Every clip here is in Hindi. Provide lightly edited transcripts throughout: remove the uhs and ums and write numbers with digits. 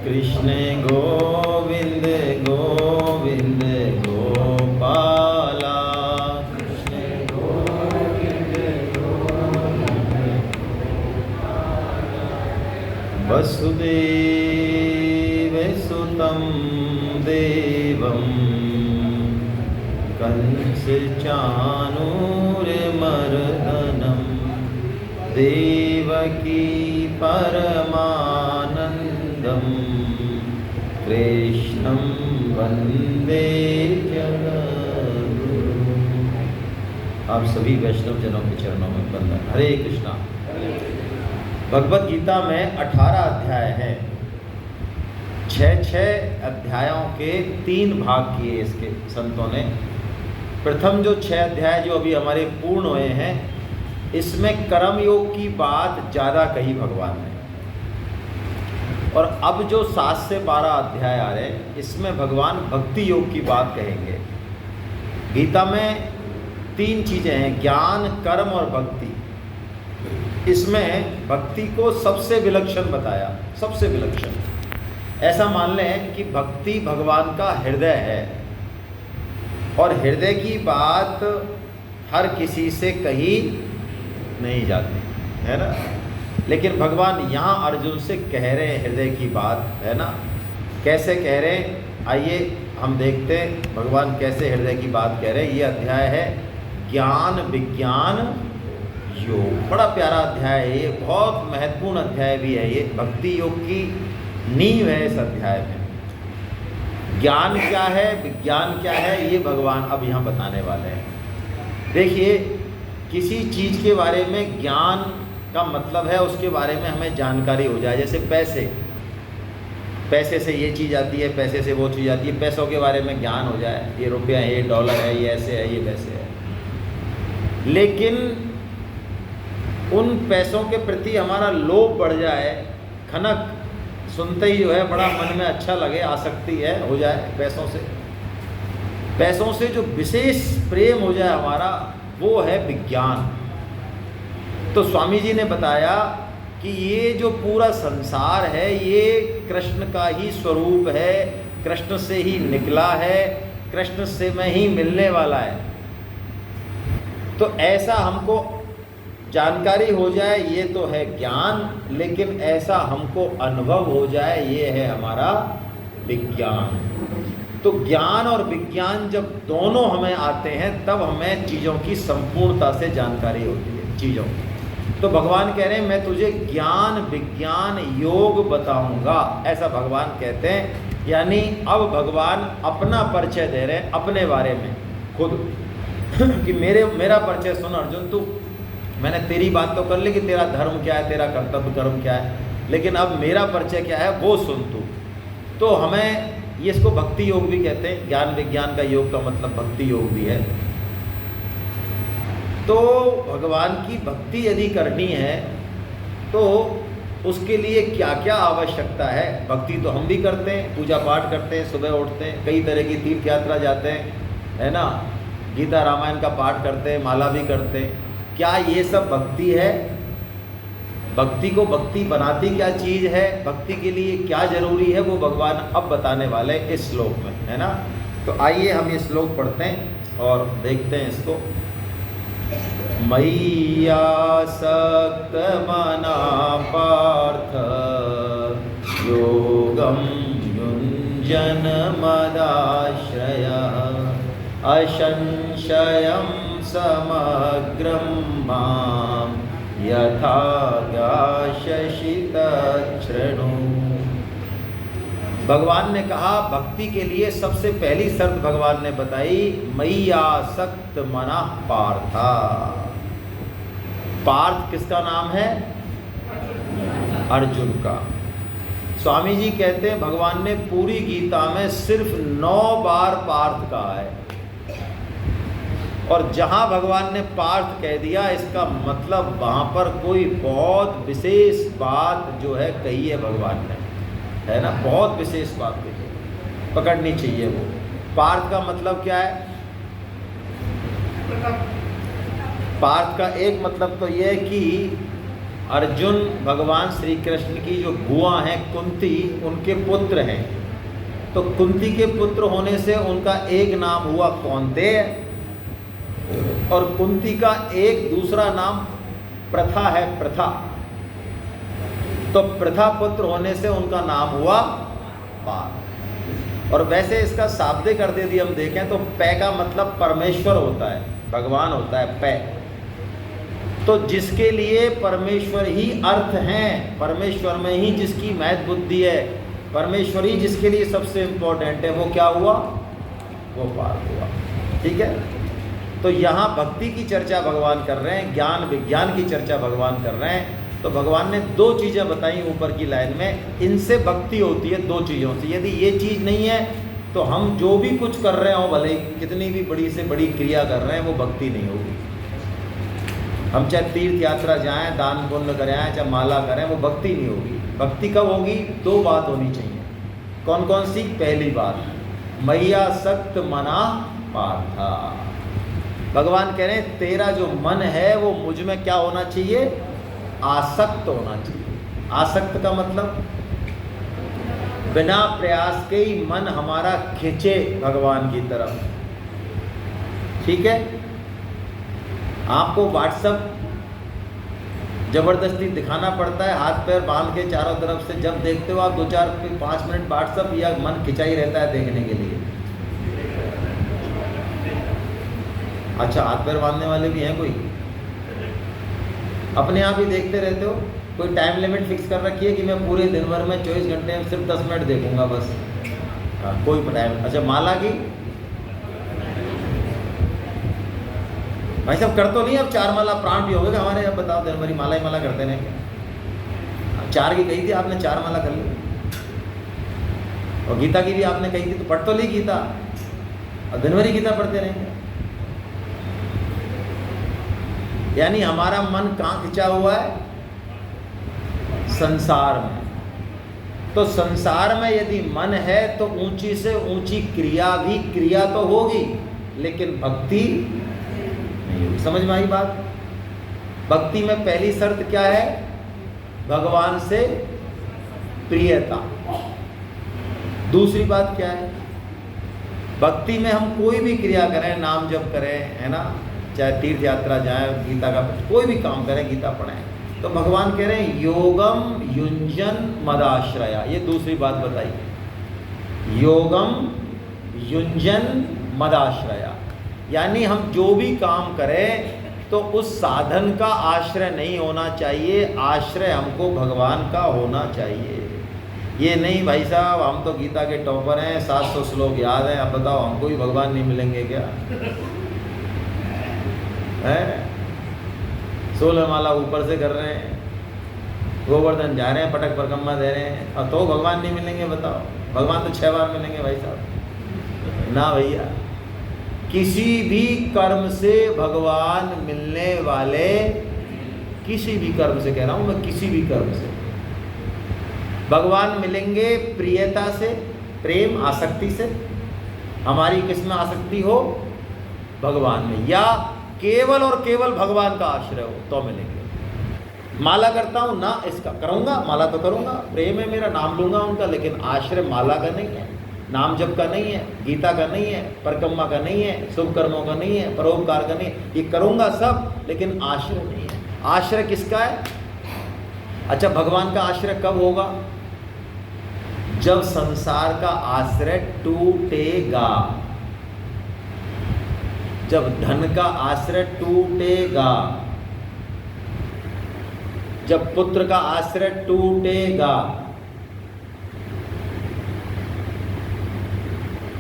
कृष्ण गोविंद गोविंद गोपाला, कृष्ण गोविंद गोविंद वसुदेव सुतं देवं कंस चाणूरमर्दनं देवकी परमानंदं कृष्णं वंदे जगद्गुरुं। आप सभी वैष्णव जनों के चरणों में वंदन। हरे कृष्णा। भगवत गीता में 18 अध्याय हैं। 6 अध्यायों के 3 भाग किए इसके संतों ने। प्रथम जो 6 अध्याय जो अभी हमारे पूर्ण हुए हैं, इसमें कर्म योग की बात ज़्यादा कही भगवान ने। और अब जो 7 से 12 अध्याय आ रहे हैं, इसमें भगवान भक्ति योग की बात कहेंगे। गीता में 3 चीज़ें हैं, ज्ञान, कर्म और भक्ति। इसमें भक्ति को सबसे विलक्षण बताया, सबसे विलक्षण। ऐसा मान लें कि भक्ति भगवान का हृदय है और हृदय की बात हर किसी से कही नहीं जाती है ना। लेकिन भगवान यहाँ अर्जुन से कह रहे हैं हृदय की बात, है ना। कैसे कह रहे हैं, आइए हम देखते हैं भगवान कैसे हृदय की बात कह रहे हैं। ये अध्याय है ज्ञान विज्ञान योग। बड़ा प्यारा अध्याय है ये, बहुत महत्वपूर्ण अध्याय भी है ये। भक्ति योग की नींव है इस अध्याय में। ज्ञान क्या है, विज्ञान क्या है, ये भगवान अब यहाँ बताने वाले हैं। देखिए, किसी चीज़ के बारे में ज्ञान का मतलब है उसके बारे में हमें जानकारी हो जाए। जैसे पैसे से ये चीज़ आती है, पैसे से वो चीज़ आती है, पैसों के बारे में ज्ञान हो जाए, ये रुपया है, ये डॉलर है, ये ऐसे है, ये वैसे है। लेकिन उन पैसों के प्रति हमारा लोभ बढ़ जाए, खनक सुनते ही जो है बड़ा मन में अच्छा लगे, आसक्ति है हो जाए पैसों से जो विशेष प्रेम हो जाए हमारा, वो है विज्ञान। तो स्वामी जी ने बताया कि ये जो पूरा संसार है ये कृष्ण का ही स्वरूप है, कृष्ण से ही निकला है, कृष्ण से में ही मिलने वाला है। तो ऐसा हमको जानकारी हो जाए, ये तो है ज्ञान। लेकिन ऐसा हमको अनुभव हो जाए, ये है हमारा विज्ञान। तो ज्ञान और विज्ञान जब दोनों हमें आते हैं, तब हमें चीज़ों की संपूर्णता से जानकारी होती है चीज़ों की। तो भगवान कह रहे हैं मैं तुझे ज्ञान विज्ञान योग बताऊंगा, ऐसा भगवान कहते हैं। यानी अब भगवान अपना परिचय दे रहे हैं अपने बारे में खुद कि मेरा परिचय सुन अर्जुन तू। मैंने तेरी बात तो कर ली कि तेरा धर्म क्या है, तेरा कर्तव्य कर्म क्या है, लेकिन अब मेरा परिचय क्या है वो सुन तू। तो हमें ये इसको भक्ति योग भी कहते हैं। ज्ञान विज्ञान का योग का मतलब भक्ति योग भी है। तो भगवान की भक्ति यदि करनी है तो उसके लिए क्या क्या आवश्यकता है। भक्ति तो हम भी करते हैं, पूजा पाठ करते हैं, सुबह उठते हैं, कई तरह की तीर्थ यात्रा जाते हैं, है ना, गीता रामायण का पाठ करते हैं, माला भी करते हैं। क्या ये सब भक्ति है? भक्ति को भक्ति बनाती क्या चीज़ है, भक्ति के लिए क्या जरूरी है, वो भगवान अब बताने वाले इस श्लोक में, है ना। तो आइए हम ये श्लोक पढ़ते हैं और देखते हैं इसको। मय्यासक्त मना पार्थ योगं युञ्जन मदाश्रयः असंशयं समग्रं मां यथा ज्ञास्यसि तच्छृणु। भगवान ने कहा भक्ति के लिए सबसे पहली शर्त भगवान ने बताई, मय्यासक्त मनः पार्था। पार्थ किसका नाम है? अर्जुन का। स्वामी जी कहते हैं भगवान ने पूरी गीता में सिर्फ 9 बार पार्थ कहा है। और जहाँ भगवान ने पार्थ कह दिया, इसका मतलब वहाँ पर कोई बहुत विशेष बात जो है कही है भगवान ने, है ना, बहुत विशेष बात कही है, पकड़नी चाहिए वो। पार्थ का मतलब क्या है? पार्थ का एक मतलब तो ये है कि अर्जुन भगवान श्री कृष्ण की जो बुआ हैं कुंती, उनके पुत्र हैं। तो कुंती के पुत्र होने से उनका एक नाम हुआ कौन्तेय, और कुंती का एक दूसरा नाम प्रथा है, प्रथा। तो प्रथा पुत्र होने से उनका नाम हुआ पार्थ। और वैसे इसका शाब्दिक अर्थ यदि हम देखें तो पै का मतलब परमेश्वर होता है, भगवान होता है पै। तो जिसके लिए परमेश्वर ही अर्थ हैं, परमेश्वर में ही जिसकी महत्व बुद्धि है, परमेश्वर ही जिसके लिए सबसे इम्पोर्टेंट है, वो क्या हुआ? वो पार्थ हुआ। ठीक है। तो यहाँ भक्ति की चर्चा भगवान कर रहे हैं, ज्ञान विज्ञान की चर्चा भगवान कर रहे हैं। तो भगवान ने दो चीज़ें बताई ऊपर की लाइन में, इनसे भक्ति होती है दो चीज़ों से। यदि ये चीज़ नहीं है तो हम जो भी कुछ कर रहे हो, भले कितनी भी बड़ी से बड़ी क्रिया कर रहे हैं, वो भक्ति नहीं होगी। हम चाहे तीर्थ यात्रा जाएं, दान पुण्य करें, चाहे माला करें, वो भक्ति नहीं होगी। भक्ति कब होगी? दो बात होनी चाहिए। कौन कौन सी? पहली बात, मैया सक्त मना पार्था। भगवान कह रहे हैं तेरा जो मन है वो मुझ में क्या होना चाहिए? आसक्त होना चाहिए। आसक्त का मतलब बिना प्रयास के ही मन हमारा खींचे भगवान की तरफ। ठीक है। आपको व्हाट्सएप जबरदस्ती दिखाना पड़ता है, हाथ पैर बांध के चारों तरफ से। जब देखते हो आप 2-4-5 मिनट व्हाट्सएप, या मन खिंचा ही रहता है देखने के लिए। अच्छा, हाथ पैर बांधने वाले भी हैं कोई? अपने आप ही देखते रहते हो? कोई टाइम लिमिट फिक्स कर रखी है कि मैं पूरे दिन भर में 24 घंटे में सिर्फ 10 मिनट देखूंगा बस? कोई टाइम। अच्छा, माला की भाई साहब कर तो नहीं, अब 4 माला प्राण भी हो गए हमारे। अब बताओ, दिन भरी माला ही माला करते नहीं क्या? 4 की कही थी आपने, 4 माला कर ली। और गीता की भी आपने कही थी, तो पढ़ तो ली गीता, और दिन भरी गीता पढ़ते नहीं। यानी हमारा मन कहाँ खिंचा हुआ है? संसार में। तो संसार में यदि मन है तो ऊंची से ऊंची क्रिया भी क्रिया तो होगी, लेकिन भक्ति नहीं होगी। समझ में आई बात? भक्ति में पहली शर्त क्या है? भगवान से प्रियता। दूसरी बात क्या है? भक्ति में हम कोई भी क्रिया करें, नाम जप करें, है ना, चाहे तीर्थ यात्रा जाएं, गीता का कोई भी काम करें, गीता पढ़ें, तो भगवान कह रहे हैं योगम युंजन मदाश्रया। ये दूसरी बात बताई, योगम युंजन मदाश्रया। यानी हम जो भी काम करें तो उस साधन का आश्रय नहीं होना चाहिए, आश्रय हमको भगवान का होना चाहिए। ये नहीं भाई साहब हम तो गीता के टॉपर हैं, 700 श्लोक याद हैं, अब बताओ हमको भी भगवान नहीं मिलेंगे क्या? है 16 माला ऊपर से कर रहे हैं, गोवर्धन जा रहे हैं, पटक परकम्मा दे रहे हैं, और तो भगवान नहीं मिलेंगे? बताओ, भगवान तो 6 बार मिलेंगे भाई साहब। ना भैया, किसी भी कर्म से भगवान मिलने वाले, किसी भी कर्म से कह रहा हूं मैं, किसी भी कर्म से भगवान मिलेंगे प्रियता से, प्रेम आसक्ति से। हमारी किसमें आसक्ति हो? भगवान में, या केवल और केवल भगवान का आश्रय हो तो मिलेंगे। माला करता हूँ ना, इसका करूँगा, माला तो करूँगा, प्रेम है मेरा, नाम लूँगा उनका, लेकिन आश्रय माला का नहीं है, नाम जप का नहीं है, गीता का नहीं है, परिक्रमा का नहीं है, शुभ कर्मों का नहीं है, परोपकार का नहीं है। ये करूँगा सब, लेकिन आश्रय नहीं है। आश्रय किसका है? अच्छा, भगवान का आश्रय कब होगा? जब संसार का आश्रय टूटेगा, जब धन का आश्रय टूटेगा, जब पुत्र का आश्रय टूटेगा।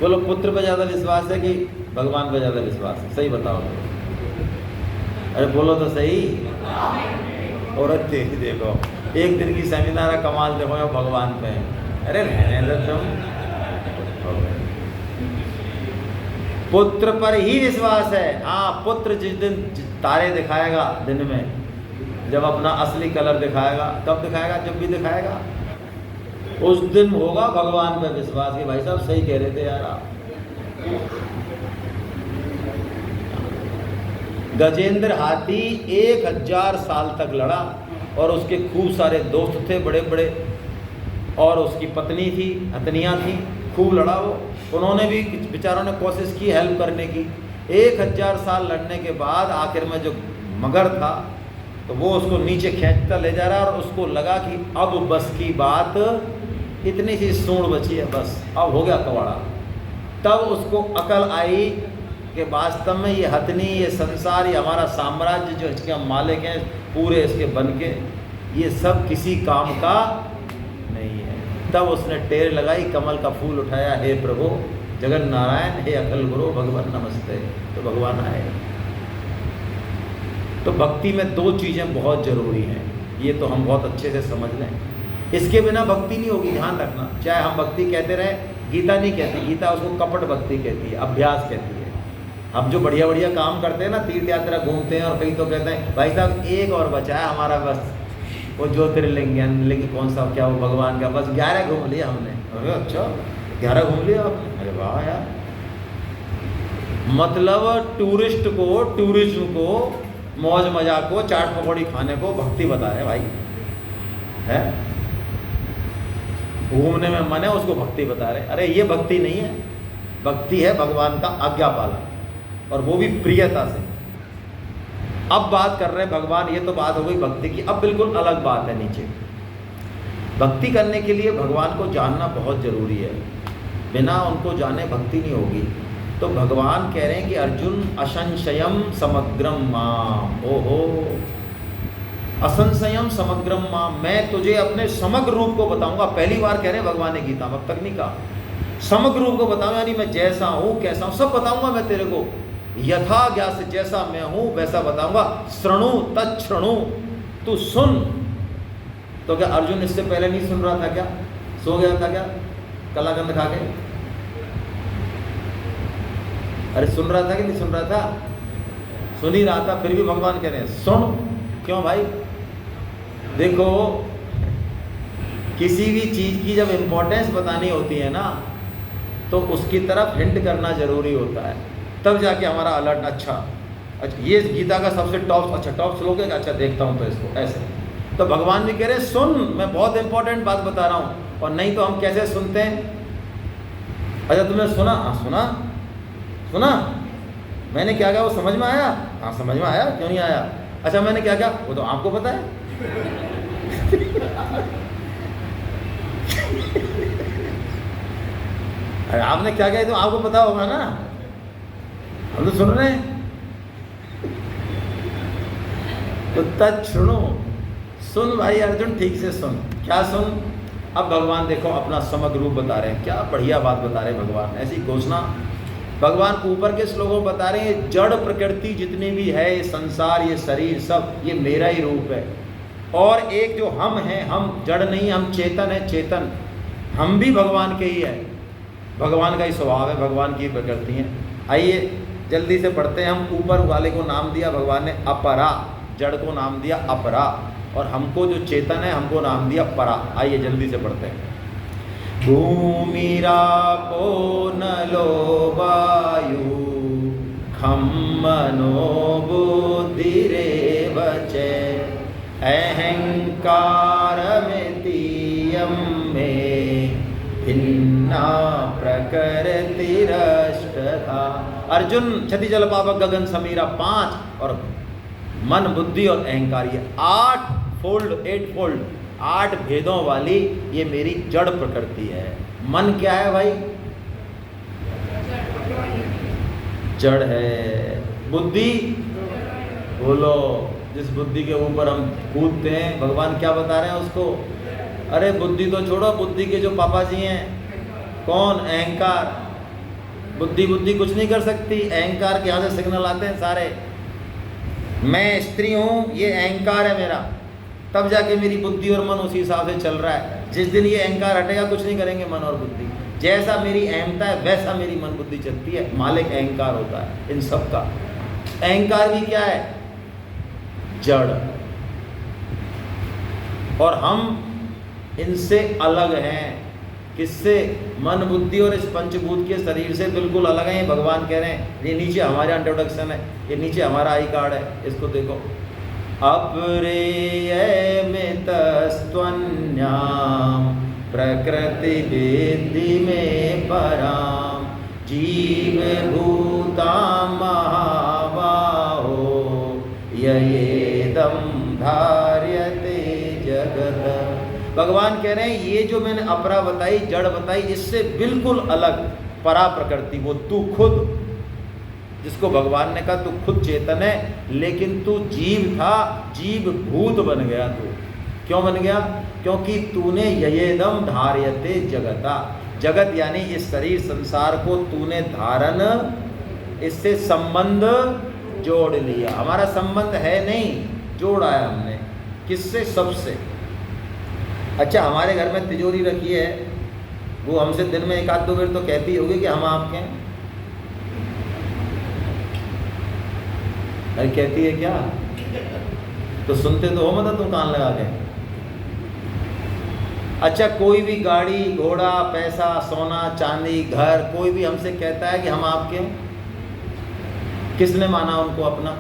बोलो, पुत्र पर ज़्यादा विश्वास है कि भगवान पर ज़्यादा विश्वास है? सही बताओ। अरे बोलो तो सही। औरत देखो, एक दिन की सेमिनार कमाल देखो भगवान पे। अरे रहने दो तुम, पुत्र पर ही विश्वास है। हाँ, पुत्र जिस दिन तारे दिखाएगा दिन में, जब अपना असली कलर दिखाएगा, कब दिखाएगा? जब भी दिखाएगा, उस दिन होगा भगवान पर विश्वास। कि भाई साहब सही कह रहे थे यार आप। गजेंद्र हाथी 1000 साल तक लड़ा, और उसके खूब सारे दोस्त थे बड़े बड़े, और उसकी पत्नी थी, हथनियाँ थी, खूब लड़ा वो। उन्होंने भी बेचारों ने कोशिश की हेल्प करने की। 1000 साल लड़ने के बाद आखिर में जो मगर था तो वो उसको नीचे खींचता ले जा रहा है, और उसको लगा कि अब बस की बात, इतनी सी सूंड बची है, बस अब हो गया कवाड़ा। तब उसको अकल आई कि वास्तव में ये हथनी, ये संसार, ये हमारा साम्राज्य जो इसके हम मालिक हैं पूरे इसके बन के, ये सब किसी काम का नहीं है। तब उसने टेर लगाई, कमल का फूल उठाया, हे प्रभु जगन नारायण, हे अकल गुरु भगवान नमस्ते। तो भगवान आए। तो भक्ति में 2 चीज़ें बहुत ज़रूरी हैं, ये तो हम बहुत अच्छे से समझ लें। इसके बिना भक्ति नहीं होगी, ध्यान रखना। चाहे हम भक्ति कहते रहे, गीता नहीं कहती, गीता उसको कपट भक्ति कहती है, अभ्यास कहती है। हम जो बढ़िया बढ़िया काम करते हैं ना, तीर्थ यात्रा घूमते हैं, और कई तो कहते हैं भाई साहब एक और बचा है हमारा, बस वो ज्योतिर्लिंग, लेकिन कौन सा, क्या वो भगवान का, बस 11 घूम लिया हमने। अरे अच्छा 11 घूम लिया आपने, अरे वाह यार। मतलब टूरिज्म को, मौज मजाक को, चाट पकौड़ी खाने को भक्ति बता रहे भाई, है घूमने में मन है उसको भक्ति बता रहे। अरे ये भक्ति नहीं है, भक्ति है भगवान का आज्ञा पालन, और वो भी प्रियता से। अब बात कर रहे हैं भगवान, ये तो बात हो गई भक्ति की। अब बिल्कुल अलग बात है नीचे। भक्ति करने के लिए भगवान को जानना बहुत ज़रूरी है, बिना उनको जाने भक्ति नहीं होगी। तो भगवान कह रहे हैं कि अर्जुन असंशयम समग्रम माम, ओहो असंशयम समग्रम माम, मैं तुझे अपने समग्र रूप को बताऊंगा। पहली बार कह रहे हैं भगवान ने गीता में, अब तक नहीं कहा। समग्र रूप को बताऊंगा, यानी मैं जैसा हूँ कैसा हूँ सब बताऊंगा मैं तेरे को, यथा ज्ञास, जैसा मैं हूँ वैसा बताऊंगा। श्रृणु तच्छृणु, तू सुन। तो क्या अर्जुन इससे पहले नहीं सुन रहा था क्या? सो गया था क्या कलाकंद खा के? अरे सुन रहा था कि नहीं सुन रहा था? सुन ही रहा था, फिर भी भगवान कह रहे हैं सुन। क्यों भाई? देखो किसी भी चीज़ की जब इम्पोर्टेंस बतानी होती है ना, तो उसकी तरफ हिंट करना ज़रूरी होता है, तब जाके हमारा अलर्ट, अच्छा ये गीता का सबसे टॉप, अच्छा टॉप श्लोक है, अच्छा देखता हूँ तो इसको ऐसे। तो भगवान भी कह रहे सुन, मैं बहुत इंपॉर्टेंट बात बता रहा हूँ। और नहीं तो हम कैसे सुनते हैं? अच्छा तुमने सुना? हाँ सुना। सुना मैंने क्या कहा, वो समझ में आया? हाँ समझ में आया, क्यों नहीं आया? अच्छा मैंने क्या कहा, वो तो आपको पता है। अरे आपने क्या कहा तो आपको पता होगा ना, हम तो सुन रहे हैं। तो तच्छृणु, सुन भाई अर्जुन, ठीक से सुन। क्या सुन? अब भगवान देखो अपना समग्र रूप बता रहे हैं, क्या बढ़िया बात बता रहे हैं भगवान। ऐसी घोषणा भगवान को ऊपर के श्लोकों में बता रहे हैं, जड़ प्रकृति जितनी भी है, ये संसार, ये शरीर, सब ये मेरा ही रूप है। और एक जो हम हैं, हम जड़ नहीं, हम चेतन है, चेतन हम भी भगवान के ही है, भगवान का ही स्वभाव है, भगवान की प्रकृति है। आइए जल्दी से पढ़ते हैं। हम ऊपर वाले को नाम दिया भगवान ने अपरा, जड़ को नाम दिया अपरा, और हमको जो चेतन है हमको नाम दिया परा। आइए जल्दी से पढ़ते हैं। भूमिरापो नलो वायु खम मनो बुद्धिरेव च अहंकारमितीयं मे भिन्ना प्रकृतिरष्टधा। अर्जुन क्षति जल पावक गगन समीरा 5, और मन बुद्धि और अहंकार, ये 8 फोल्ड 8 भेदों वाली ये मेरी जड़ प्रकृति है। मन क्या है भाई? जड़ है। बुद्धि बोलो, जिस बुद्धि के ऊपर हम कूदते हैं, भगवान क्या बता रहे हैं उसको? अरे बुद्धि तो छोड़ो, बुद्धि के जो पापा जी हैं, कौन? अहंकार। बुद्धि कुछ नहीं कर सकती, अहंकार के यहाँ से सिग्नल आते हैं सारे। मैं स्त्री हूँ, ये अहंकार है मेरा, तब जाके मेरी बुद्धि और मन उसी हिसाब से चल रहा है। जिस दिन ये अहंकार हटेगा कुछ नहीं करेंगे मन और बुद्धि। जैसा मेरी अहमता है वैसा मेरी मन बुद्धि चलती है। मालिक अहंकार होता है इन सब का। अहंकार भी क्या है? जड़। और हम इनसे अलग हैं। किससे? मन बुद्धि और इस पंचभूत के शरीर से बिल्कुल अलग हैं। भगवान कह रहे हैं, ये नीचे हमारा इंट्रोडक्शन है, ये नीचे हमारा आई कार्ड है, इसको देखो। अप्रेयमितस्त्वन्यां प्रकृतिविद्धि मे परां जीवभूतां महाबाहो ययेदं धार्यते जगत। भगवान कह रहे हैं ये जो मैंने अपरा बताई, जड़ बताई, इससे बिल्कुल अलग परा प्रकृति, वो तू खुद, जिसको भगवान ने कहा तू खुद चेतन है, लेकिन तू जीव था, जीव भूत बन गया। तू क्यों बन गया? क्योंकि तूने ययेदम धार्यते जगता, जगत यानी इस शरीर संसार को तूने धारण, इससे संबंध जोड़ लिया। हमारा संबंध है नहीं, जोड़ा है हमने। किससे? सबसे। अच्छा, हमारे घर में तिजोरी रखी है, वो हमसे दिन में एक आध दो बार तो कहती होगी कि हम आपके हैं। अरे कहती है क्या? तो सुनते तो हो, मतलब तुम कान लगा के। अच्छा, कोई भी गाड़ी घोड़ा पैसा सोना चांदी घर कोई भी हमसे कहता है कि हम आपके हैं, किसने माना उनको अपना?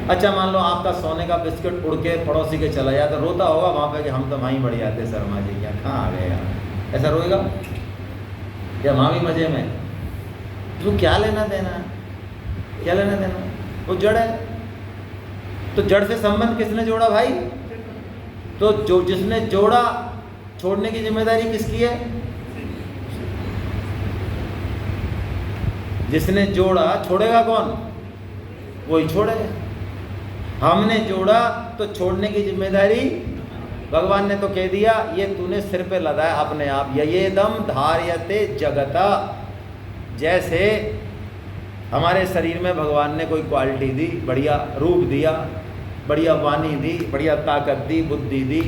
अच्छा, मान लो आपका सोने का बिस्किट उड़ के पड़ोसी के चला जाए तो रोता होगा वहाँ पे कि हम तो वहीं बढ़िया थे, शर्मा जी क्या कहाँ आ गए यार, ऐसा रोएगा? या वहाँ भी मजे में? तो क्या लेना देना है, क्या लेना देना? वो जड़ है। तो जड़ से संबंध किसने जोड़ा भाई? तो जो जिसने जोड़ा, छोड़ने की जिम्मेदारी किसकी है? जिसने जोड़ा, छोड़ेगा कौन? वही छोड़ेगा। हमने जोड़ा तो छोड़ने की जिम्मेदारी, भगवान ने तो कह दिया ये तूने सिर पे लगाया अपने आप। ययेदम धार्यते जगता, जैसे हमारे शरीर में भगवान ने कोई क्वालिटी दी, बढ़िया रूप दिया, बढ़िया वाणी दी, बढ़िया ताकत दी, बुद्धि दी,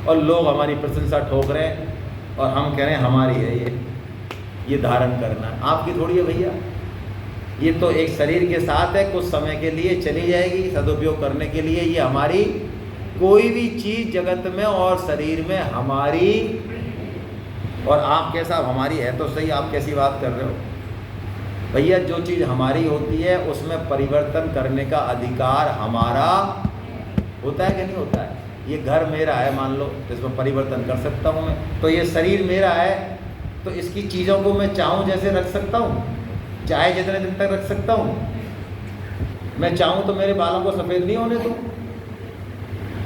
और लोग हमारी प्रशंसा ठोक रहे हैं और हम कह रहे हैं हमारी है ये धारण करना। आपकी थोड़ी है भैया, ये तो एक शरीर के साथ है, कुछ समय के लिए चली जाएगी, सदुपयोग करने के लिए। ये हमारी कोई भी चीज़ जगत में और शरीर में हमारी, और आप कैसा हमारी है तो सही, आप कैसी बात कर रहे हो भैया? जो चीज़ हमारी होती है उसमें परिवर्तन करने का अधिकार हमारा होता है कि नहीं होता है? ये घर मेरा है मान लो, इसमें परिवर्तन कर सकता हूँ मैं। तो ये शरीर मेरा है तो इसकी चीज़ों को मैं चाहूँ जैसे रख सकता हूँ, चाहे जितने दिन तक रख सकता हूँ। मैं चाहूँ तो मेरे बालों को सफ़ेद नहीं होने दूँ,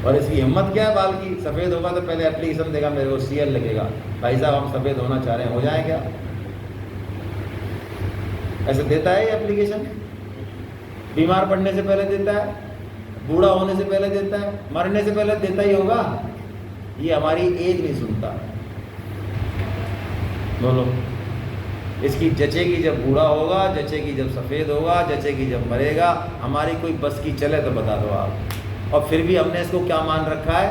और इसकी हिम्मत क्या है बाल की? सफ़ेद होगा तो पहले एप्लीकेशन देगा मेरे को, सीएल लगेगा, भाई साहब हम सफ़ेद होना चाह रहे हैं, हो जाए क्या? ऐसे देता है ये एप्लीकेशन? बीमार पड़ने से पहले देता है, बूढ़ा होने से पहले देता है, मरने से पहले देता ही होगा। ये हमारी एज नहीं सुनता। बोलो, इसकी जचेगी जब बूढ़ा होगा, जचेगी जब सफ़ेद होगा, जचेगी जब मरेगा। हमारी कोई बस की चले तो बता दो आप। और फिर भी हमने इसको क्या मान रखा है?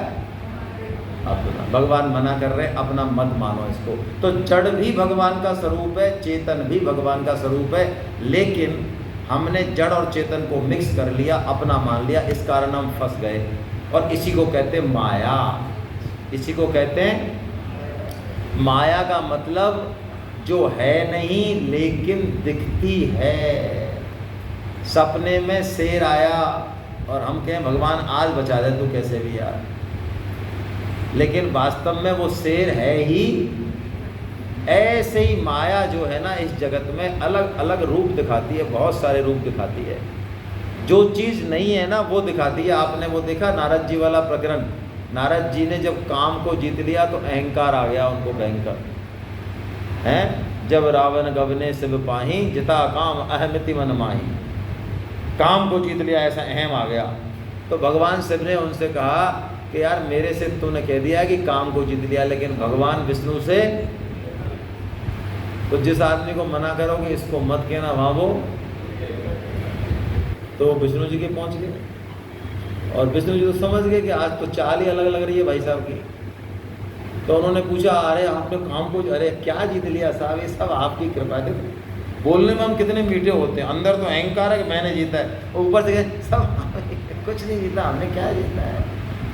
अपना। भगवान मना कर रहे, अपना मत मानो इसको। तो जड़ भी भगवान का स्वरूप है, चेतन भी भगवान का स्वरूप है, लेकिन हमने जड़ और चेतन को मिक्स कर लिया, अपना मान लिया, इस कारण हम फंस गए। और इसी को कहते हैं माया। इसी को कहते हैं माया का मतलब जो है नहीं लेकिन दिखती है। सपने में शेर आया और हम कहें भगवान आज बचा दे तू कैसे भी यार, लेकिन वास्तव में वो शेर है ही। ऐसे ही माया जो है ना इस जगत में अलग अलग रूप दिखाती है, बहुत सारे रूप दिखाती है। जो चीज़ नहीं है ना वो दिखाती है। आपने वो देखा नारद जी वाला प्रकरण? नारद जी ने जब काम को जीत लिया तो अहंकार आ गया उनको, भयंकर हैं। जब रावण गवने शिव पाही, जिता काम अहमिति मन माही। काम को जीत लिया, ऐसा अहम आ गया। तो भगवान शिव ने उनसे कहा कि यार मेरे से तूने कह दिया कि काम को जीत लिया, लेकिन भगवान विष्णु से तो जिस आदमी को मना करोगे इसको मत कहना वहाँ वो, तो विष्णु जी के पहुँच गए। और विष्णु जी तो समझ गए कि आज तो चाल ही अलग लग रही है भाई साहब की। तो उन्होंने पूछा अरे आपने काम को, अरे क्या जीत लिया साहब? ये सब आपकी कृपा है। बोलने में हम कितने मीठे होते हैं, अंदर तो अहंकार है कि मैंने जीता है, ऊपर से सब कुछ नहीं जीता, हमने क्या जीता है?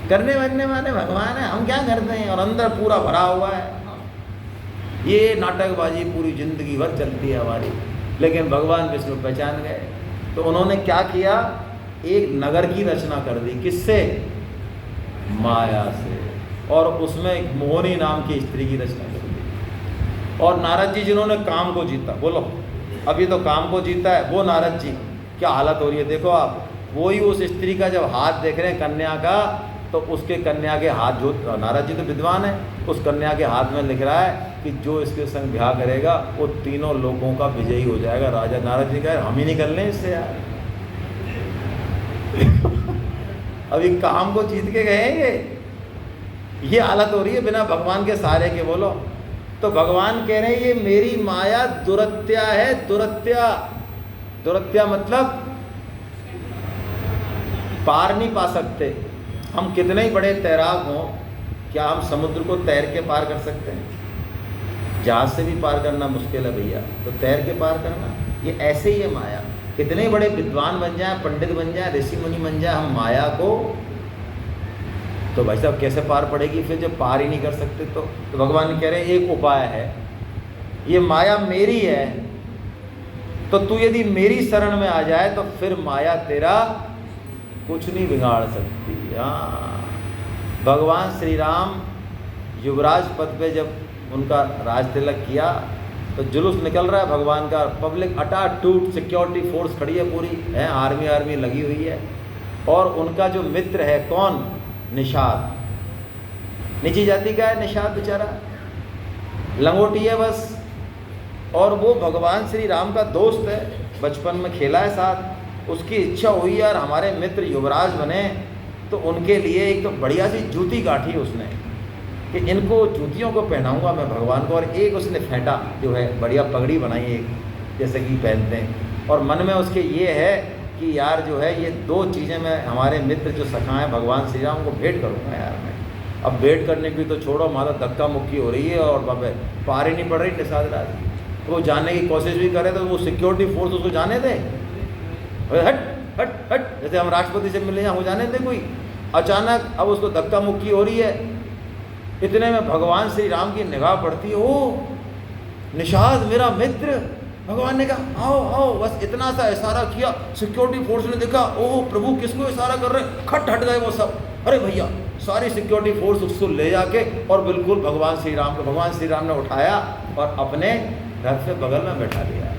करने बनने वाले भगवान है, हम क्या करते हैं? और अंदर पूरा भरा हुआ है। ये नाटकबाजी पूरी जिंदगी भर चलती है हमारी, लेकिन भगवान विष्णु पहचान गए। तो उन्होंने क्या किया? एक नगर की रचना कर दी। किससे? माया से। और उसमें एक मोहिनी नाम की स्त्री की रचना कर दी। और नारद जी जिन्होंने काम को जीता, बोलो अभी तो काम को जीता है, वो नारद जी क्या हालत हो रही है देखो आप। वही उस स्त्री का जब हाथ देख रहे हैं कन्या का, तो उसके कन्या के हाथ, जो नारद जी तो विद्वान है, उस कन्या के हाथ में लिख रहा है कि जो इसके संग ब्याह करेगा वो तीनों लोगों का विजयी हो जाएगा। राजा नारद जी कह हम ही नहीं कर लें इससे यार। अभी काम को जीत के गए ये हालत हो रही है बिना भगवान के सहारे के, बोलो। तो भगवान कह रहे हैं ये मेरी माया दुरत्या है, दुरत्या। दुरत्या मतलब पार नहीं पा सकते। हम कितने ही बड़े तैराक हों, क्या हम समुद्र को तैर के पार कर सकते हैं? जहाज से भी पार करना मुश्किल है भैया, तो तैर के पार करना, ये ऐसे ही है माया। कितने ही बड़े विद्वान बन जाए, पंडित बन जाए, ऋषि मुनि बन जाए, हम माया को तो भाई साहब कैसे पार पड़ेगी फिर जब पार ही नहीं कर सकते। तो भगवान कह रहे हैं एक उपाय है, ये माया मेरी है, तो तू यदि मेरी शरण में आ जाए तो फिर माया तेरा कुछ नहीं बिगाड़ सकती। हाँ, भगवान श्री राम युवराज पद पे जब उनका राज तिलक किया तो जुलूस निकल रहा है भगवान का, पब्लिक अटाटूट, सिक्योरिटी फोर्स खड़ी है पूरी है, आर्मी लगी हुई है। और उनका जो मित्र है कौन? निषाद। नीची जाति का है निषाद, बेचारा लंगोटी है बस। और वो भगवान श्री राम का दोस्त है, बचपन में खेला है साथ। उसकी इच्छा हुई यार हमारे मित्र युवराज बने, तो उनके लिए एक तो बढ़िया सी जूती गांठी उसने कि इनको जूतियों को पहनाऊंगा मैं भगवान को। और एक उसने फेंटा जो है बढ़िया पगड़ी बनाई एक, जैसे कि पहनते हैं। और मन में उसके ये है कि यार जो है ये दो चीज़ें मैं हमारे मित्र जो सखा हैं भगवान श्री राम को भेंट करूँगा यार मैं। अब भेंट करने की तो छोड़ो, माता धक्का मुक्की हो रही है और बाबे पार ही नहीं पड़ रही निषाद राज। वो जाने की कोशिश भी करे तो वो सिक्योरिटी फोर्स उसको जाने दे, हट हट हट, जैसे हम राष्ट्रपति से मिले हैं वो जाने दे कोई। अचानक अब उसको धक्का मुक्की हो रही है, इतने में भगवान श्री राम की निगाह पड़ती है, ओ निषाद मेरा मित्र। भगवान ने कहा आओ आओ, बस इतना सा इशारा किया, सिक्योरिटी फोर्स ने देखा, ओह प्रभु किसको इशारा कर रहे हैं, खट हट गए वो सब। अरे भैया सारी सिक्योरिटी फोर्स उसको ले जाके और बिल्कुल भगवान श्री राम को, भगवान श्री राम ने उठाया और अपने रथ पे बगल में बैठा दिया।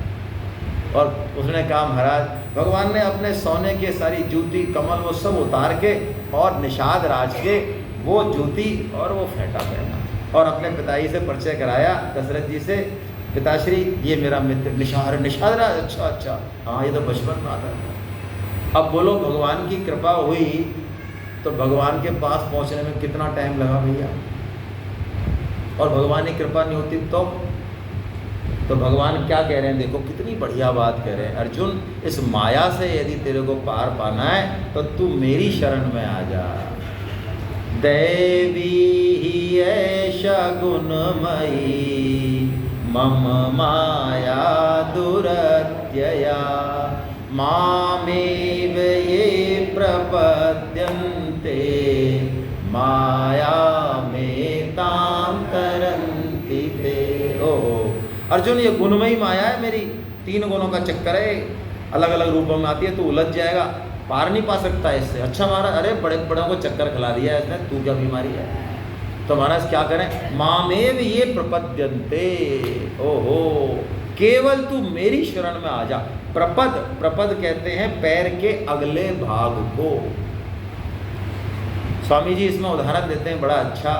और उसने कहा महाराज, भगवान ने अपने सोने के सारी जूती कमल वो सब उतार के और निषाद राज के वो जूती और वो फेंटा पहना और अपने पिताजी से परिचय कराया, दशरथ जी से। पिताश्री ये मेरा मित्र निषाद राज। अच्छा अच्छा, हाँ ये तो बचपन में आता था। अब बोलो भगवान की कृपा हुई तो भगवान के पास पहुंचने में कितना टाइम लगा भैया। और भगवान की कृपा नहीं होती तो भगवान क्या कह रहे हैं, देखो कितनी बढ़िया बात कह रहे हैं। अर्जुन इस माया से यदि तेरे को पार पाना है तो तू मेरी शरण में आ जा। दैवी ही ऐशा गुणमयी मम माया दुरत्यया मामेव ये प्रपद्यन्ते माया में ताम तरन्ति ते। ओहो अर्जुन, ये गुणमयी माया है मेरी, 3 गुणों का चक्कर है, अलग अलग रूपों में आती है, तू उलझ जाएगा, पार नहीं पा सकता इससे। अच्छा महाराज, अरे बड़े बड़ों को चक्कर खिला दिया है इसने, तू क्या बीमारी है? तो महाराज क्या करें, मामेव ये प्रपद्यन्ते। ओहो, केवल तू मेरी शरण में आ जा। प्रपद कहते हैं पैर के अगले भाग को। स्वामी जी इसमें उदाहरण देते हैं बड़ा अच्छा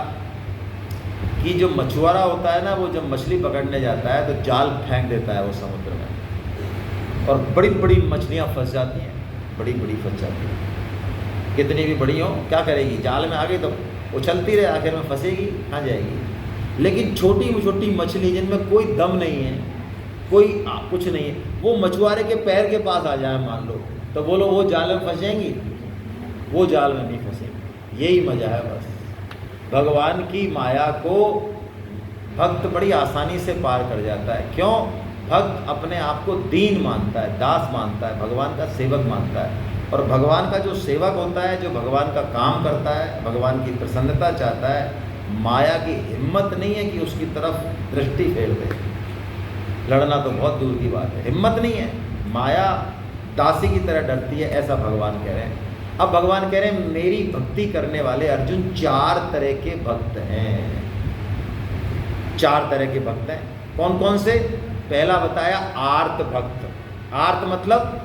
कि जो मछुआरा होता है ना, वो जब मछली पकड़ने जाता है तो जाल फेंक देता है वो समुद्र में, और बड़ी बड़ी मछलियाँ फंस जाती हैं, बड़ी बड़ी फंस जाती हैं। कितनी भी बड़ी हो क्या करेगी, जाल में आ गई तो उछलती रहे, आखिर में फंसेगी, कहाँ जाएगी। लेकिन छोटी छोटी मछली जिनमें कोई दम नहीं है, कोई कुछ नहीं है, वो मछुआरे के पैर के पास आ जाए मान लो, तो बोलो वो जाल में फंस जाएंगी? वो जाल में नहीं फंसेगी। यही मजा है बस। भगवान की माया को भक्त बड़ी आसानी से पार कर जाता है। क्यों? भक्त अपने आप को दीन मानता है, दास मानता है, भगवान का सेवक मानता है। और भगवान का जो सेवक होता है, जो भगवान का काम करता है, भगवान की प्रसन्नता चाहता है, माया की हिम्मत नहीं है कि उसकी तरफ दृष्टि फेर दे। लड़ना तो बहुत दूर की बात है, हिम्मत नहीं है। माया दासी की तरह डरती है, ऐसा भगवान कह रहे हैं। अब भगवान कह रहे हैं मेरी भक्ति करने वाले अर्जुन 4 तरह के भक्त हैं। 4 तरह के भक्त हैं। कौन कौन से? पहला बताया आर्त भक्त। आर्त मतलब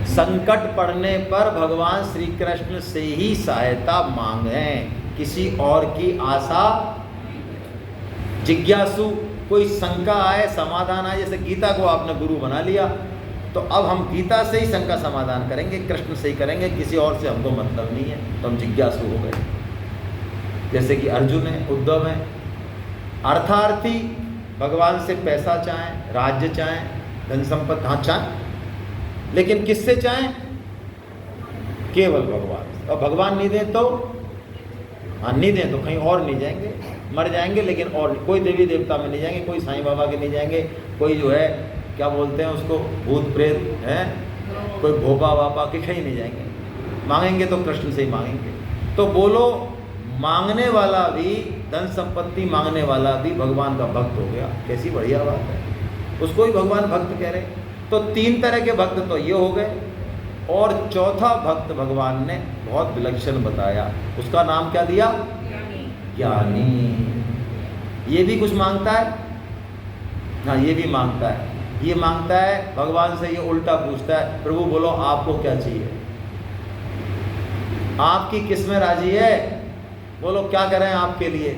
संकट पड़ने पर भगवान श्री कृष्ण से ही सहायता मांगे, किसी और की आशा। जिज्ञासु, कोई शंका आए, समाधान आए, जैसे गीता को आपने गुरु बना लिया तो अब हम गीता से ही शंका समाधान करेंगे, कृष्ण से ही करेंगे, किसी और से हमको मतलब नहीं है, तो हम जिज्ञासु हो गए। जैसे कि अर्जुन है, उद्धव है। अर्थार्थी, भगवान से पैसा चाहें, राज्य चाहें, धन संपत्ति, हाँ चाहें, लेकिन किससे चाहें? केवल भगवान। और भगवान नहीं दें तो, हाँ नहीं दें तो कहीं और नहीं जाएंगे, मर जाएंगे, लेकिन और कोई देवी देवता में नहीं जाएंगे, कोई साईं बाबा के नहीं जाएंगे, कोई जो है क्या बोलते हैं उसको, भूत प्रेत हैं, कोई भोपा वापा के कहीं नहीं जाएंगे। मांगेंगे तो कृष्ण से ही मांगेंगे। तो बोलो, मांगने वाला भी, धन संपत्ति मांगने वाला भी भगवान का भक्त हो गया। कैसी बढ़िया बात है, उसको ही भगवान भक्त कह रहे। तो 3 तरह के भक्त तो ये हो गए। और चौथा भक्त भगवान ने बहुत विलक्षण बताया, उसका नाम क्या दिया? ज्ञानी। ये भी कुछ मांगता है, हाँ ये भी मांगता है। ये मांगता है भगवान से, ये उल्टा पूछता है, प्रभु बोलो आपको क्या चाहिए, आपकी किस में राजी है, बोलो क्या करें आपके लिए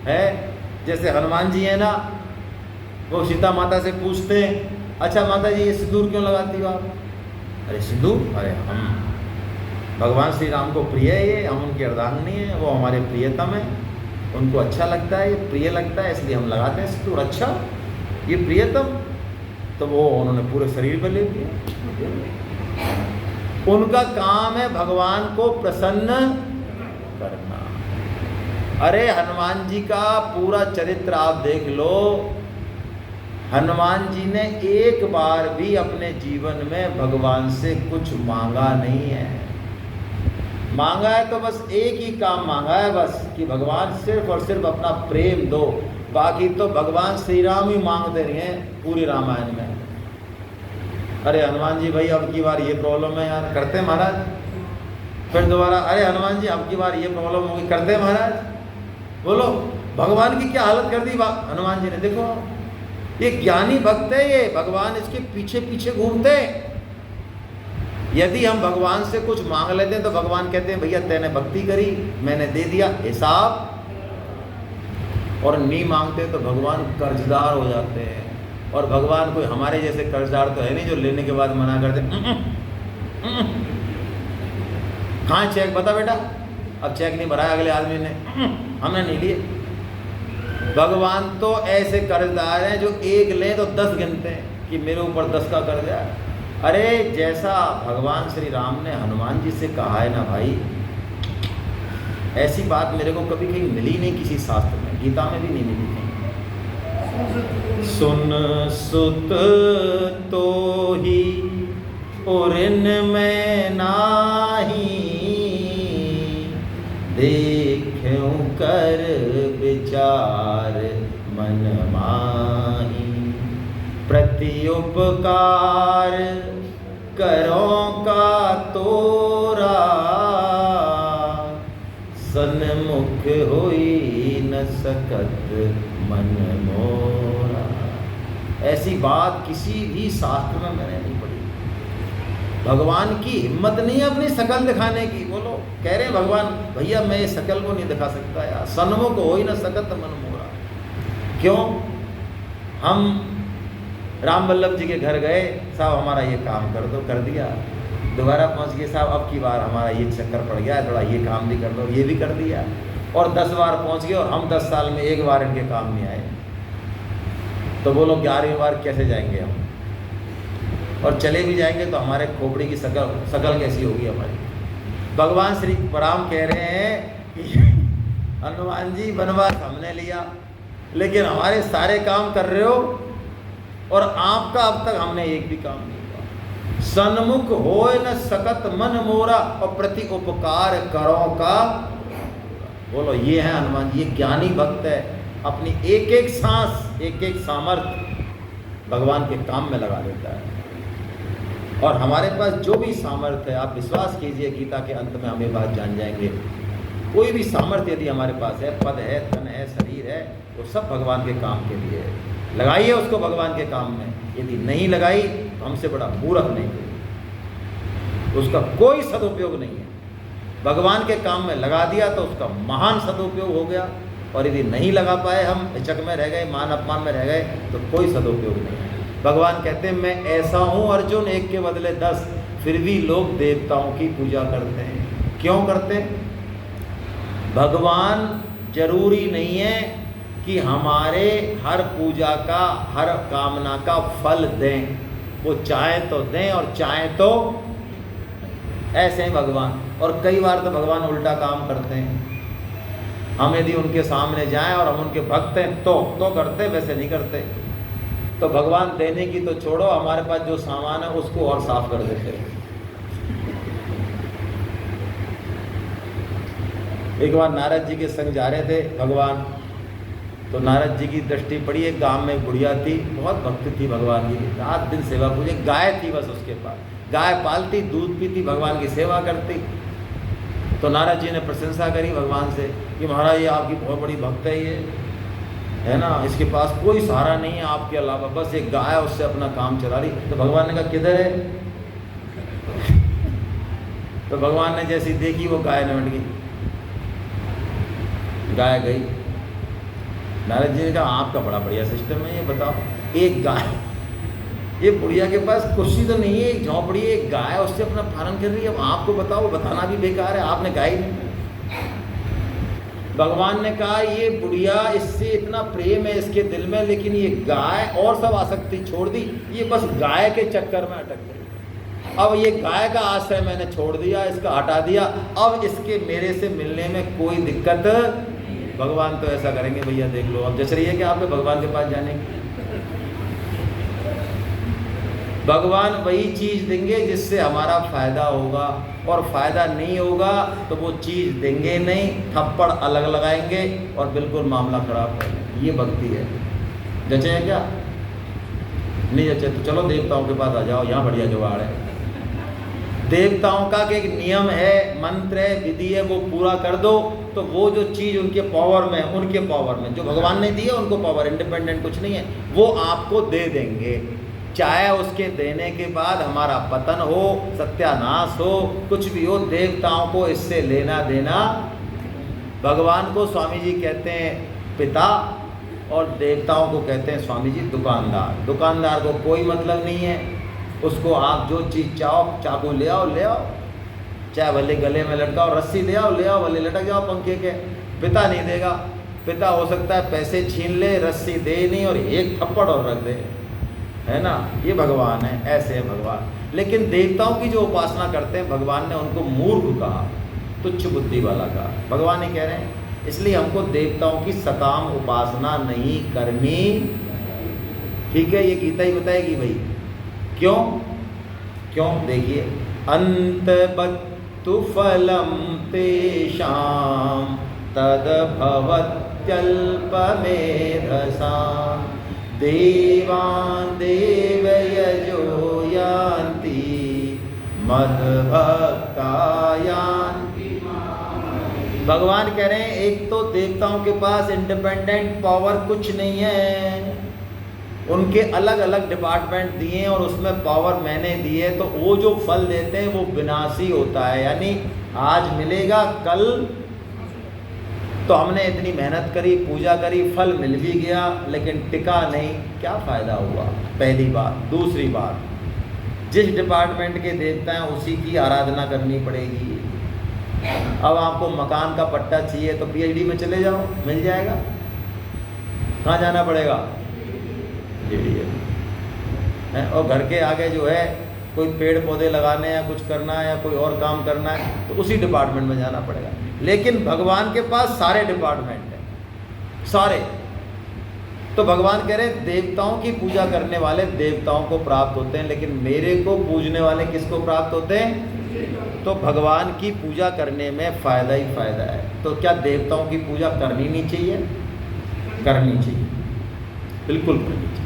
है। जैसे हनुमान जी है ना, वो सीता माता से पूछते हैं, अच्छा माता जी ये सिंदूर क्यों लगाती हो आप? अरे सिंदूर, अरे हम भगवान श्री राम को प्रिय है, ये हम उनकी अर्धांगिनी है, वो हमारे प्रियतम है, उनको अच्छा लगता है, ये प्रिय लगता है, इसलिए हम लगाते हैं सिंदूर। अच्छा ये प्रियतम, तो वो उन्होंने पूरे शरीर पर ले लिया। उनका काम है भगवान को प्रसन्न करना। अरे हनुमान जी का पूरा चरित्र आप देख लो, हनुमान जी ने एक बार भी अपने जीवन में भगवान से कुछ मांगा नहीं है। मांगा है तो बस एक ही काम मांगा है, बस कि भगवान सिर्फ और सिर्फ अपना प्रेम दो। बाकी तो भगवान श्री राम ही मांगते रहे हैं पूरी रामायण में। अरे हनुमान जी भाई अब की बार ये प्रॉब्लम है यार, करते महाराज। फिर दोबारा, अरे हनुमान जी अब की बार ये प्रॉब्लम होगी, करते महाराज। बोलो भगवान की क्या हालत कर दी हनुमान जी ने। देखो ये ज्ञानी भक्त है, ये भगवान इसके पीछे पीछे घूमते हैं। यदि हम भगवान से कुछ मांग लेते हैं तो भगवान कहते हैं भैया तैने भक्ति करी, मैंने दे दिया, हिसाब। और नहीं मांगते तो भगवान कर्जदार हो जाते हैं। और भगवान कोई हमारे जैसे कर्जदार तो है नहीं जो लेने के बाद मना करते, कहाँ चेक बता बेटा, अब चेक नहीं भराया अगले आदमी ने, हमने नहीं लिए। भगवान तो ऐसे कर्जदार हैं जो एक लें तो 10 गिनते हैं कि मेरे ऊपर 10 का कर्जा है। अरे जैसा भगवान श्री राम ने हनुमान जी से कहा है ना भाई, ऐसी बात मेरे को कभी कहीं मिली नहीं किसी शास्त्र में, गीता में भी नहीं मिली कहीं। सुन सुत तो ही और इनमें नाही, देखूं कर विचार मन माही। प्रति उपकार करो का तोरा, सन्मुख होई न सकत मन मोरा। ऐसी बात किसी भी शास्त्र में मैंने नहीं पढ़ी। भगवान की हिम्मत नहीं है अपनी शकल दिखाने की। बोलो कह रहे हैं भगवान भैया मैं ये शकल को नहीं दिखा सकता यार, सन्मुख होई न सकत मन मोरा। क्यों? हम राम वल्लभ जी के घर गए, साहब हमारा ये काम कर दो, कर दिया। दोबारा पहुंच गए, साहब अब की बार हमारा ये चक्कर पड़ गया, थोड़ा ये काम भी कर दो, ये भी कर दिया। और 10 बार पहुंच गए और हम 10 साल में एक बार इनके काम नहीं आए। तो बोलो 11वीं बार कैसे जाएंगे हम? और चले भी जाएंगे तो हमारे खोपड़ी की शकल कैसी होगी हमारी? भगवान श्री राम कह रहे हैं कि हनुमान जी वनवास हमने लिया, लेकिन हमारे सारे काम कर रहे हो और आपका अब तक हमने एक भी काम नहीं हुआ। सन्मुख होए न सकत मन मोरा, और प्रति उपकार करो का। बोलो ये है हनुमान जी, ये ज्ञानी भक्त है। अपनी एक एक सांस, एक एक सामर्थ्य भगवान के काम में लगा देता है। और हमारे पास जो भी सामर्थ्य है, आप विश्वास कीजिए गीता के अंत में हम ये बात जान जाएंगे, कोई भी सामर्थ्य यदि हमारे पास है, पद है, धन है, शरीर है, वो सब भगवान के काम के लिए है। लगाइए उसको भगवान के काम में। यदि नहीं लगाई तो हमसे बड़ा मूर्ख नहीं कोई, उसका कोई सदुपयोग नहीं है। भगवान के काम में लगा दिया तो उसका महान सदुपयोग हो गया, और यदि नहीं लगा पाए, हम हिचक में रह गए, मान अपमान में रह गए, तो कोई सदुपयोग नहीं है। भगवान कहते हैं मैं ऐसा हूँ अर्जुन, एक के बदले 10, फिर भी लोग देवताओं की पूजा करते हैं। क्यों करते हैं? भगवान जरूरी नहीं है कि हमारे हर पूजा का, हर कामना का फल दें। वो चाहे तो दें और चाहे तो ऐसे हैं भगवान। और कई बार तो भगवान उल्टा काम करते हैं। हम यदि उनके सामने जाएं और हम उनके भक्त हैं तो करते, वैसे नहीं करते। तो भगवान देने की तो छोड़ो, हमारे पास जो सामान है उसको और साफ कर देते हैं। एक बार नारद जी के संग जा रहे थे भगवान, तो नारद जी की दृष्टि पड़ी, एक गांव में बुढ़िया थी, बहुत भक्ति थी भगवान की, रात दिन सेवा पूजे, गाय थी बस उसके पास, गाय पालती, दूध पीती, भगवान की सेवा करती। तो नारद जी ने प्रशंसा करी भगवान से कि महाराज ये आपकी बहुत बड़ी भक्त है, ये है ना, इसके पास कोई सहारा नहीं है आपके अलावा, बस एक गाय उससे अपना काम चला रही। तो भगवान ने कहा किधर है? तो भगवान ने जैसी देखी वो गाय निमट गई, गाय गई। नारद जी ने कहा आपका बड़ा बढ़िया सिस्टम है, ये बताओ, एक गाय, ये बुढ़िया के पास कुर्सी तो नहीं है, एक झोंपड़ी, एक गाय उससे अपना पालन कर रही है, अब आपको बताओ, बताना भी बेकार है, आपने गाय नहीं। भगवान ने कहा ये बुढ़िया, इससे इतना प्रेम है इसके दिल में, लेकिन ये गाय और सब आसक्ति छोड़ दी, ये बस गाय के चक्कर में अटक गई। अब ये गाय का आश्रय मैंने छोड़ दिया, इसका हटा दिया, अब इसके मेरे से मिलने में कोई दिक्कत। भगवान तो ऐसा करेंगे भैया देख लो, अब जच रही है कि आपके भगवान के पास जाने की। भगवान वही चीज़ देंगे जिससे हमारा फायदा होगा, और फायदा नहीं होगा तो वो चीज़ देंगे नहीं, थप्पड़ अलग लगाएंगे और बिल्कुल मामला खराब करेंगे। ये भक्ति है। जचे है क्या? नहीं जचे तो चलो देवताओं के पास आ जाओ, यहाँ बढ़िया जुगाड़ है। देवताओं का एक नियम है, मंत्र है, विधि है, वो पूरा कर दो तो वो जो चीज़ उनके पावर में, उनके पावर में, जो भगवान ने दी है उनको पावर, इंडिपेंडेंट कुछ नहीं है, वो आपको दे देंगे। चाहे उसके देने के बाद हमारा पतन हो, सत्यानाश हो, कुछ भी हो, देवताओं को इससे लेना देना। भगवान को स्वामी जी कहते हैं पिता, और देवताओं को कहते हैं स्वामी जी दुकानदार। दुकानदार को कोई मतलब नहीं है, उसको आप जो चीज़ चाहो, चाकू ले आओ, चाहे भले गले में लटकाओ, रस्सी ले आओ, भले लटक जाओ पंखे के, पिता नहीं देगा। पिता हो सकता है पैसे छीन ले, रस्सी दे नहीं, और एक थप्पड़ और रख दे, है ना। ये भगवान है, ऐसे है भगवान। लेकिन देवताओं की जो उपासना करते हैं, भगवान ने उनको मूर्ख कहा, तुच्छ बुद्धि वाला कहा। भगवान ही कह रहे हैं, इसलिए हमको देवताओं की सकाम उपासना नहीं करनी। ठीक है, ये गीता ही बताएगी भाई। क्यों? देखिए, अंतबत्तु फलम तेषां तद्भवत्यल्पमेधसां देवान् देवयजो यान्ति मद्भक्ता यान्ति। भगवान कह रहे हैं एक तो देवताओं के पास इंडिपेंडेंट पावर कुछ नहीं है, उनके अलग अलग डिपार्टमेंट दिए और उसमें पावर मैंने दी है, तो वो जो फल देते हैं वो विनाशी होता है। यानी आज मिलेगा, कल तो हमने इतनी मेहनत करी, पूजा करी, फल मिल भी गया लेकिन टिका नहीं, क्या फ़ायदा हुआ? पहली बात। दूसरी बात, जिस डिपार्टमेंट के देवता हैं उसी की आराधना करनी पड़ेगी। अब आपको मकान का पट्टा चाहिए तो पीएचडी में चले जाओ, मिल जाएगा। कहाँ जाना पड़ेगा? है। और घर के आगे जो है कोई पेड़ पौधे लगाने या कुछ करना है या कोई और काम करना है तो उसी डिपार्टमेंट में जाना पड़ेगा। लेकिन भगवान के पास सारे डिपार्टमेंट हैं, सारे। तो भगवान कह रहे हैं देवताओं की पूजा करने वाले देवताओं को प्राप्त होते हैं, लेकिन मेरे को पूजने वाले किसको प्राप्त होते हैं? तो भगवान की पूजा करने में फ़ायदा ही फ़ायदा है। तो क्या देवताओं की पूजा करनी नहीं चाहिए? करनी चाहिए, बिल्कुल करनी चाहिए।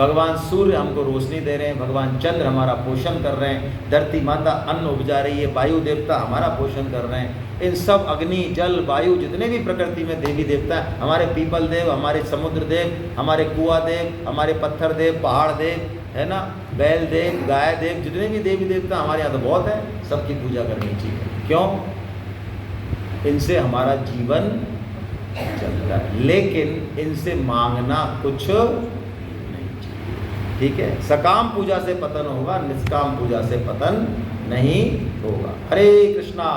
भगवान सूर्य हमको रोशनी दे रहे हैं, भगवान चंद्र हमारा पोषण कर रहे हैं, धरती माता अन्न उपजा रही है, वायु देवता हमारा पोषण कर रहे हैं। इन सब अग्नि, जल, वायु, जितने भी प्रकृति में देवी देवता हैं, हमारे पीपल देव, हमारे समुद्र देव, हमारे कुआं देव, हमारे पत्थर देव, पहाड़ देव, है ना, बैल देव, गाय देव, जितने भी देवी देवता हमारे यहाँ तो बहुत है, सबकी पूजा करनी चाहिए। क्यों? इनसे हमारा जीवन चलता है, लेकिन इनसे मांगना कुछ नहीं चाहिए। ठीक है, सकाम पूजा से पतन होगा, निष्काम पूजा से पतन नहीं होगा। हरे कृष्णा।